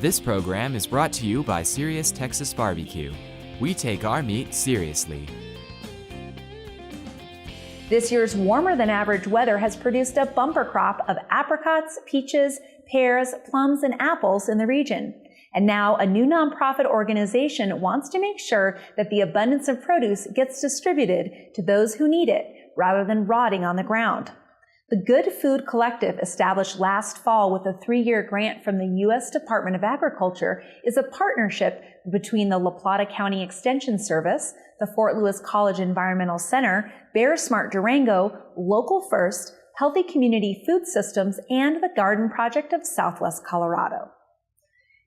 This program is brought to you by Serious Texas Barbecue. We take our meat seriously. This year's warmer than average weather has produced a bumper crop of apricots, peaches, pears, plums, and apples in the region. And now a new nonprofit organization wants to make sure that the abundance of produce gets distributed to those who need it rather than rotting on the ground. The Good Food Collective, established last fall with a 3-year grant from the U.S. Department of Agriculture, is a partnership between the La Plata County Extension Service, the Fort Lewis College Environmental Center, Bear Smart Durango, Local First, Healthy Community Food Systems, and the Garden Project of Southwest Colorado.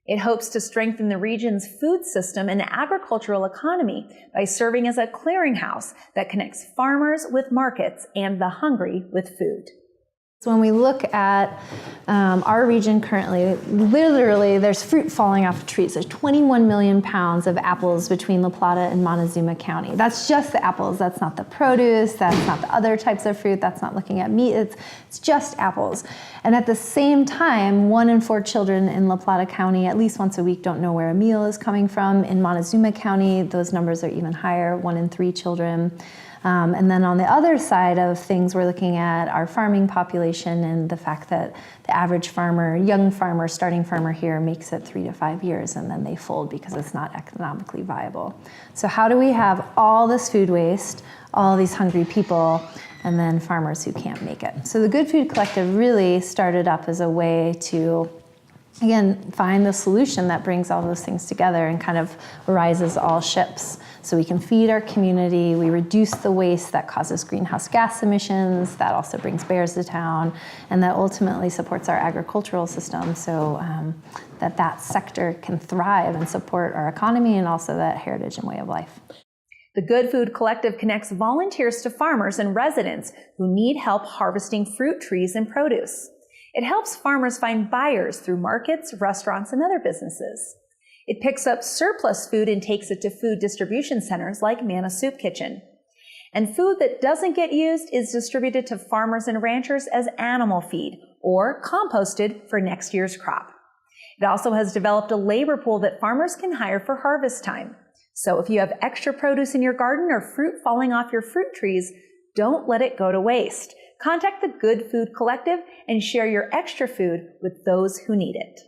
It hopes to strengthen the region's food system and agricultural economy by serving as a clearinghouse that connects farmers with markets and the hungry with food. So when we look at our region currently, literally there's fruit falling off of trees. There's 21 million pounds of apples between La Plata and Montezuma County. That's just the apples. That's not the produce. That's not the other types of fruit. That's not looking at meat. It's just apples. And at the same time, 1 in 4 children in La Plata County at least once a week don't know where a meal is coming from. In Montezuma County, those numbers are even higher, 1 in 3 children. And then on the other side of things, we're looking at our farming population and the fact that the average farmer, young farmer, starting farmer here makes it 3 to 5 years and then they fold because it's not economically viable. So how do we have all this food waste, all these hungry people, and then farmers who can't make it? So the Good Food Collective really started up as a way to, again, find the solution that brings all those things together and kind of rises all ships. So we can feed our community, we reduce the waste that causes greenhouse gas emissions, that also brings bears to town, and that ultimately supports our agricultural system so that sector can thrive and support our economy and also that heritage and way of life. The Good Food Collective connects volunteers to farmers and residents who need help harvesting fruit trees and produce. It helps farmers find buyers through markets, restaurants, and other businesses. It picks up surplus food and takes it to food distribution centers like Manna Soup Kitchen. And food that doesn't get used is distributed to farmers and ranchers as animal feed or composted for next year's crop. It also has developed a labor pool that farmers can hire for harvest time. So if you have extra produce in your garden or fruit falling off your fruit trees, don't let it go to waste. Contact the Good Food Collective and share your extra food with those who need it.